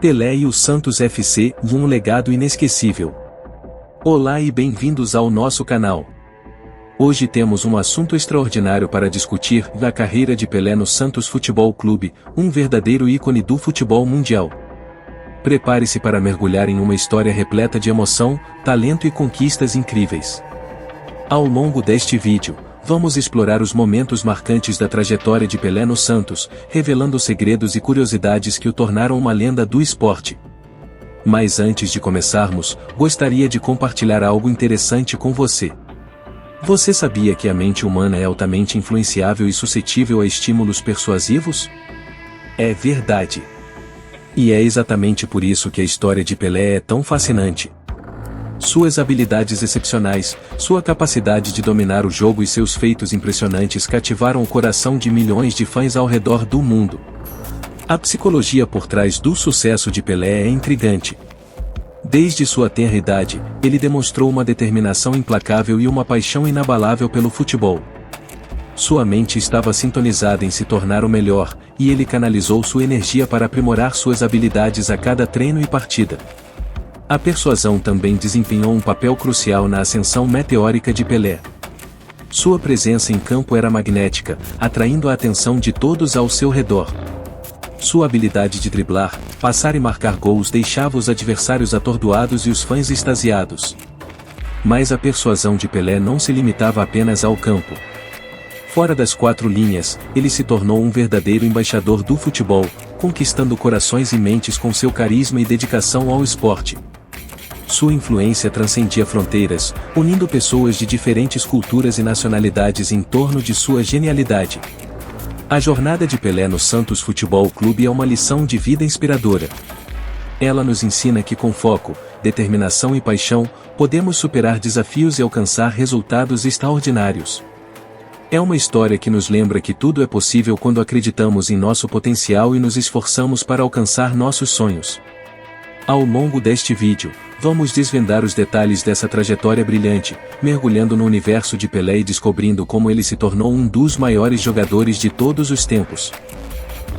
Pelé e o Santos FC, um legado inesquecível. Olá e bem-vindos ao nosso canal. Hoje temos um assunto extraordinário para discutir: a carreira de Pelé no Santos Futebol Clube, um verdadeiro ícone do futebol mundial. Prepare-se para mergulhar em uma história repleta de emoção, talento e conquistas incríveis. Ao longo deste vídeo, vamos explorar os momentos marcantes da trajetória de Pelé no Santos, revelando segredos e curiosidades que o tornaram uma lenda do esporte. Mas antes de começarmos, gostaria de compartilhar algo interessante com você. Você sabia que a mente humana é altamente influenciável e suscetível a estímulos persuasivos? É verdade. E é exatamente por isso que a história de Pelé é tão fascinante. Suas habilidades excepcionais, sua capacidade de dominar o jogo e seus feitos impressionantes cativaram o coração de milhões de fãs ao redor do mundo. A psicologia por trás do sucesso de Pelé é intrigante. Desde sua tenra idade, ele demonstrou uma determinação implacável e uma paixão inabalável pelo futebol. Sua mente estava sintonizada em se tornar o melhor, e ele canalizou sua energia para aprimorar suas habilidades a cada treino e partida. A persuasão também desempenhou um papel crucial na ascensão meteórica de Pelé. Sua presença em campo era magnética, atraindo a atenção de todos ao seu redor. Sua habilidade de driblar, passar e marcar gols deixava os adversários atordoados e os fãs extasiados. Mas a persuasão de Pelé não se limitava apenas ao campo. Fora das quatro linhas, ele se tornou um verdadeiro embaixador do futebol, conquistando corações e mentes com seu carisma e dedicação ao esporte. Sua influência transcendia fronteiras, unindo pessoas de diferentes culturas e nacionalidades em torno de sua genialidade. A jornada de Pelé no Santos Futebol Clube é uma lição de vida inspiradora. Ela nos ensina que com foco, determinação e paixão, podemos superar desafios e alcançar resultados extraordinários. É uma história que nos lembra que tudo é possível quando acreditamos em nosso potencial e nos esforçamos para alcançar nossos sonhos. Ao longo deste vídeo, vamos desvendar os detalhes dessa trajetória brilhante, mergulhando no universo de Pelé e descobrindo como ele se tornou um dos maiores jogadores de todos os tempos.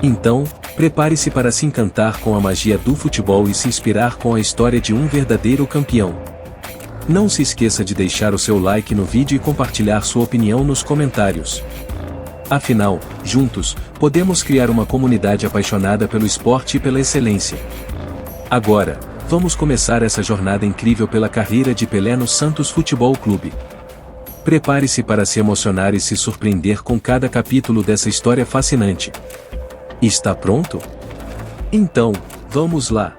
Então, prepare-se para se encantar com a magia do futebol e se inspirar com a história de um verdadeiro campeão. Não se esqueça de deixar o seu like no vídeo e compartilhar sua opinião nos comentários. Afinal, juntos, podemos criar uma comunidade apaixonada pelo esporte e pela excelência. Agora, vamos começar essa jornada incrível pela carreira de Pelé no Santos Futebol Clube. Prepare-se para se emocionar e se surpreender com cada capítulo dessa história fascinante. Está pronto? Então, vamos lá!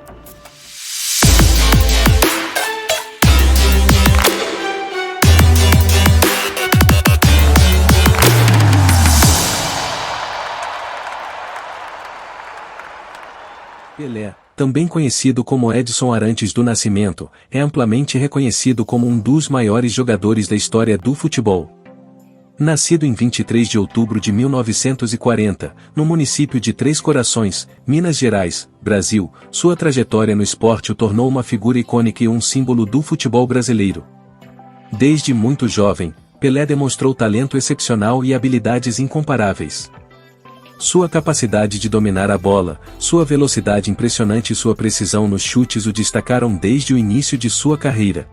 Pelé, também conhecido como Edson Arantes do Nascimento, é amplamente reconhecido como um dos maiores jogadores da história do futebol. Nascido em 23 de outubro de 1940, no município de Três Corações, Minas Gerais, Brasil, sua trajetória no esporte o tornou uma figura icônica e um símbolo do futebol brasileiro. Desde muito jovem, Pelé demonstrou talento excepcional e habilidades incomparáveis. Sua capacidade de dominar a bola, sua velocidade impressionante e sua precisão nos chutes o destacaram desde o início de sua carreira.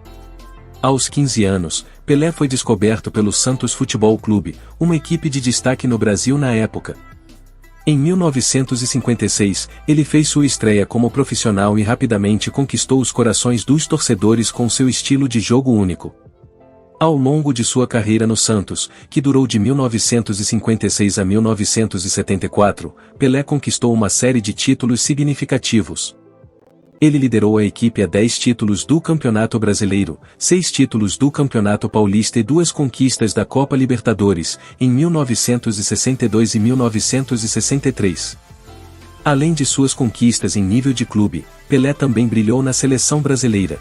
Aos 15 anos, Pelé foi descoberto pelo Santos Futebol Clube, uma equipe de destaque no Brasil na época. Em 1956, ele fez sua estreia como profissional e rapidamente conquistou os corações dos torcedores com seu estilo de jogo único. Ao longo de sua carreira no Santos, que durou de 1956 a 1974, Pelé conquistou uma série de títulos significativos. Ele liderou a equipe a 10 títulos do Campeonato Brasileiro, 6 títulos do Campeonato Paulista e 2 conquistas da Copa Libertadores, em 1962 e 1963. Além de suas conquistas em nível de clube, Pelé também brilhou na seleção brasileira.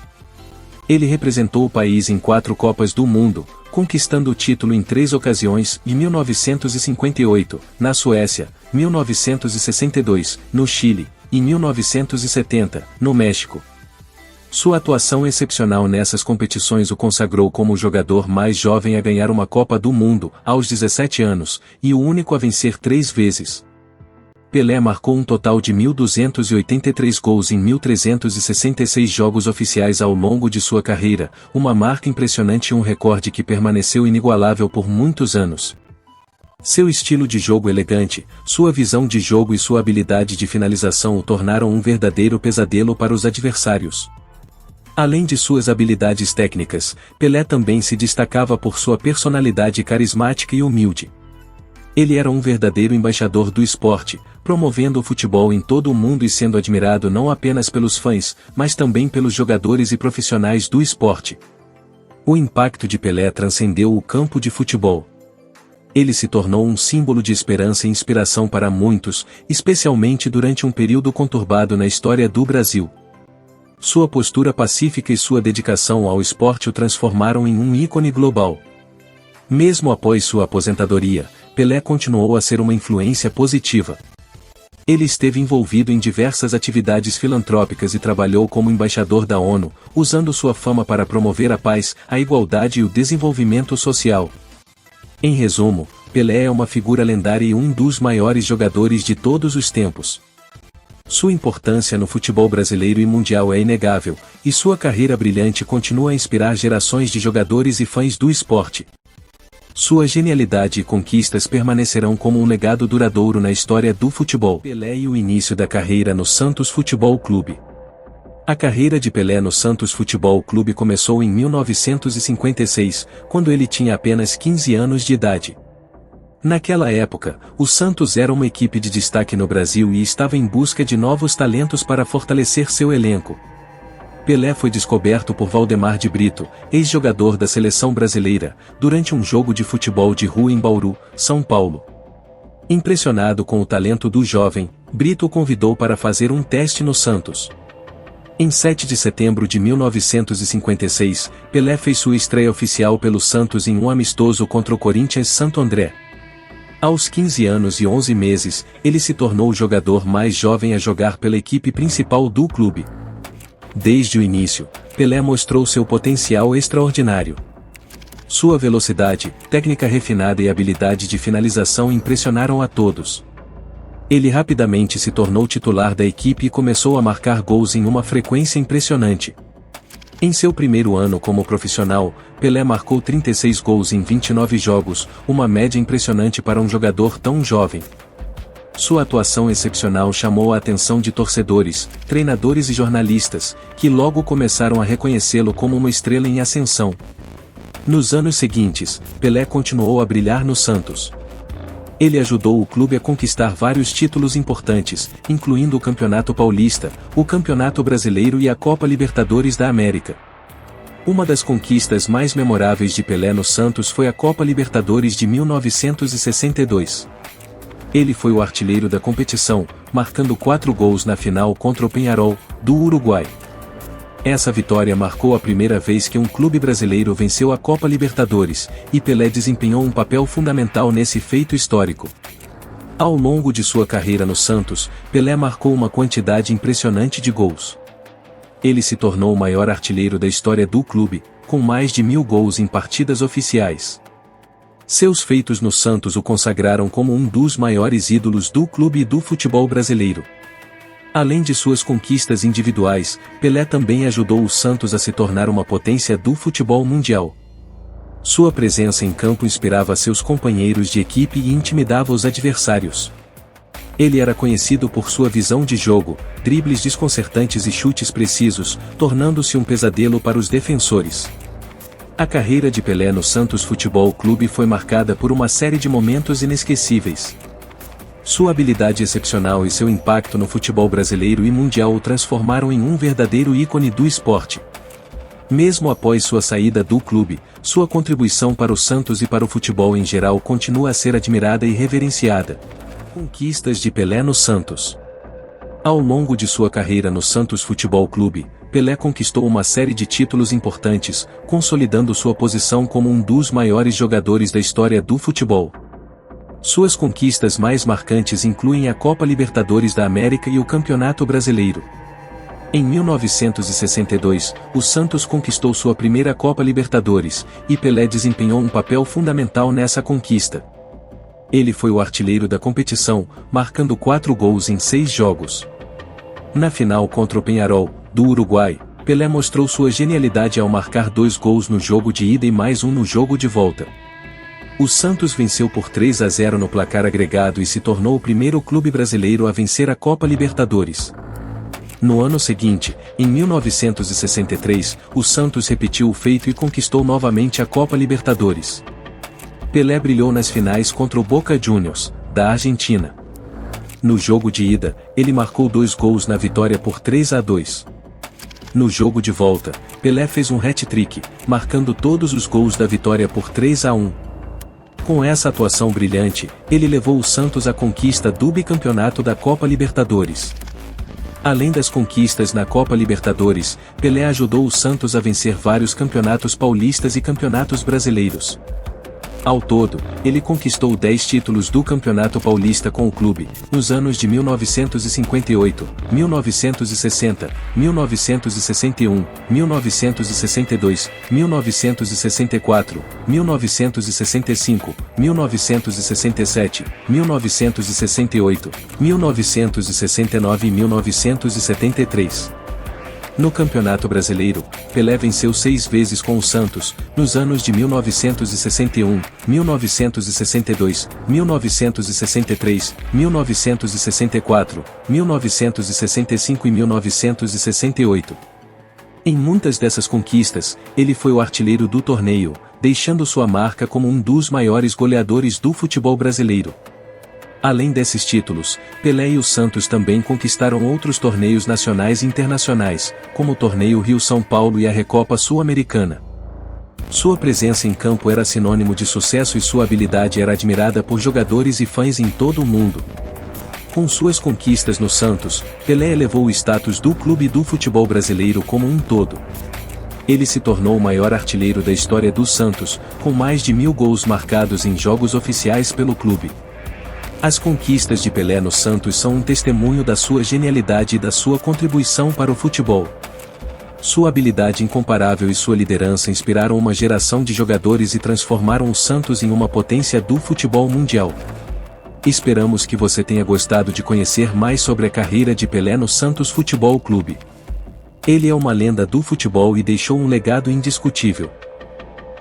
Ele representou o país em 4 Copas do Mundo, conquistando o título em 3 ocasiões, em 1958, na Suécia, 1962, no Chile, e 1970, no México. Sua atuação excepcional nessas competições o consagrou como o jogador mais jovem a ganhar uma Copa do Mundo, aos 17 anos, e o único a vencer 3 vezes. Pelé marcou um total de 1.283 gols em 1.366 jogos oficiais ao longo de sua carreira, uma marca impressionante e um recorde que permaneceu inigualável por muitos anos. Seu estilo de jogo elegante, sua visão de jogo e sua habilidade de finalização o tornaram um verdadeiro pesadelo para os adversários. Além de suas habilidades técnicas, Pelé também se destacava por sua personalidade carismática e humilde. Ele era um verdadeiro embaixador do esporte, promovendo o futebol em todo o mundo e sendo admirado não apenas pelos fãs, mas também pelos jogadores e profissionais do esporte. O impacto de Pelé transcendeu o campo de futebol. Ele se tornou um símbolo de esperança e inspiração para muitos, especialmente durante um período conturbado na história do Brasil. Sua postura pacífica e sua dedicação ao esporte o transformaram em um ícone global. Mesmo após sua aposentadoria, Pelé continuou a ser uma influência positiva. Ele esteve envolvido em diversas atividades filantrópicas e trabalhou como embaixador da ONU, usando sua fama para promover a paz, a igualdade e o desenvolvimento social. Em resumo, Pelé é uma figura lendária e um dos maiores jogadores de todos os tempos. Sua importância no futebol brasileiro e mundial é inegável, e sua carreira brilhante continua a inspirar gerações de jogadores e fãs do esporte. Sua genialidade e conquistas permanecerão como um legado duradouro na história do futebol. Pelé e o início da carreira no Santos Futebol Clube. A carreira de Pelé no Santos Futebol Clube começou em 1956, quando ele tinha apenas 15 anos de idade. Naquela época, o Santos era uma equipe de destaque no Brasil e estava em busca de novos talentos para fortalecer seu elenco. Pelé foi descoberto por Valdemar de Brito, ex-jogador da seleção brasileira, durante um jogo de futebol de rua em Bauru, São Paulo. Impressionado com o talento do jovem, Brito o convidou para fazer um teste no Santos. Em 7 de setembro de 1956, Pelé fez sua estreia oficial pelo Santos em um amistoso contra o Corinthians Santo André. Aos 15 anos e 11 meses, ele se tornou o jogador mais jovem a jogar pela equipe principal do clube. Desde o início, Pelé mostrou seu potencial extraordinário. Sua velocidade, técnica refinada e habilidade de finalização impressionaram a todos. Ele rapidamente se tornou titular da equipe e começou a marcar gols em uma frequência impressionante. Em seu primeiro ano como profissional, Pelé marcou 36 gols em 29 jogos, uma média impressionante para um jogador tão jovem. Sua atuação excepcional chamou a atenção de torcedores, treinadores e jornalistas, que logo começaram a reconhecê-lo como uma estrela em ascensão. Nos anos seguintes, Pelé continuou a brilhar no Santos. Ele ajudou o clube a conquistar vários títulos importantes, incluindo o Campeonato Paulista, o Campeonato Brasileiro e a Copa Libertadores da América. Uma das conquistas mais memoráveis de Pelé no Santos foi a Copa Libertadores de 1962. Ele foi o artilheiro da competição, marcando 4 gols na final contra o Peñarol, do Uruguai. Essa vitória marcou a primeira vez que um clube brasileiro venceu a Copa Libertadores, e Pelé desempenhou um papel fundamental nesse feito histórico. Ao longo de sua carreira no Santos, Pelé marcou uma quantidade impressionante de gols. Ele se tornou o maior artilheiro da história do clube, com mais de 1000 gols em partidas oficiais. Seus feitos no Santos o consagraram como um dos maiores ídolos do clube e do futebol brasileiro. Além de suas conquistas individuais, Pelé também ajudou o Santos a se tornar uma potência do futebol mundial. Sua presença em campo inspirava seus companheiros de equipe e intimidava os adversários. Ele era conhecido por sua visão de jogo, dribles desconcertantes e chutes precisos, tornando-se um pesadelo para os defensores. A carreira de Pelé no Santos Futebol Clube foi marcada por uma série de momentos inesquecíveis. Sua habilidade excepcional e seu impacto no futebol brasileiro e mundial o transformaram em um verdadeiro ícone do esporte. Mesmo após sua saída do clube, sua contribuição para o Santos e para o futebol em geral continua a ser admirada e reverenciada. Conquistas de Pelé no Santos. Ao longo de sua carreira no Santos Futebol Clube, Pelé conquistou uma série de títulos importantes, consolidando sua posição como um dos maiores jogadores da história do futebol. Suas conquistas mais marcantes incluem a Copa Libertadores da América e o Campeonato Brasileiro. Em 1962, o Santos conquistou sua primeira Copa Libertadores, e Pelé desempenhou um papel fundamental nessa conquista. Ele foi o artilheiro da competição, marcando 4 gols em 6 jogos. Na final contra o Peñarol, do Uruguai, Pelé mostrou sua genialidade ao marcar 2 gols no jogo de ida e mais um no jogo de volta. O Santos venceu por 3-0 no placar agregado e se tornou o primeiro clube brasileiro a vencer a Copa Libertadores. No ano seguinte, em 1963, o Santos repetiu o feito e conquistou novamente a Copa Libertadores. Pelé brilhou nas finais contra o Boca Juniors, da Argentina. No jogo de ida, ele marcou 2 gols na vitória por 3-2. No jogo de volta, Pelé fez um hat-trick, marcando todos os gols da vitória por 3-1. Com essa atuação brilhante, ele levou o Santos à conquista do bicampeonato da Copa Libertadores. Além das conquistas na Copa Libertadores, Pelé ajudou o Santos a vencer vários campeonatos paulistas e campeonatos brasileiros. Ao todo, ele conquistou 10 títulos do Campeonato Paulista com o clube, nos anos de 1958, 1960, 1961, 1962, 1964, 1965, 1967, 1968, 1969 e 1973. No Campeonato Brasileiro, Pelé venceu 6 vezes com o Santos, nos anos de 1961, 1962, 1963, 1964, 1965 e 1968. Em muitas dessas conquistas, ele foi o artilheiro do torneio, deixando sua marca como um dos maiores goleadores do futebol brasileiro. Além desses títulos, Pelé e o Santos também conquistaram outros torneios nacionais e internacionais, como o Torneio Rio-São Paulo e a Recopa Sul-Americana. Sua presença em campo era sinônimo de sucesso e sua habilidade era admirada por jogadores e fãs em todo o mundo. Com suas conquistas no Santos, Pelé elevou o status do clube e do futebol brasileiro como um todo. Ele se tornou o maior artilheiro da história do Santos, com mais de 1000 gols marcados em jogos oficiais pelo clube. As conquistas de Pelé no Santos são um testemunho da sua genialidade e da sua contribuição para o futebol. Sua habilidade incomparável e sua liderança inspiraram uma geração de jogadores e transformaram o Santos em uma potência do futebol mundial. Esperamos que você tenha gostado de conhecer mais sobre a carreira de Pelé no Santos Futebol Clube. Ele é uma lenda do futebol e deixou um legado indiscutível.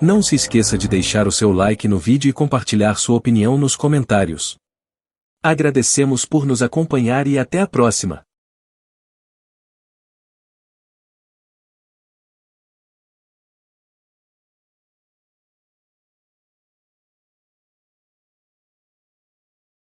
Não se esqueça de deixar o seu like no vídeo e compartilhar sua opinião nos comentários. Agradecemos por nos acompanhar e até a próxima!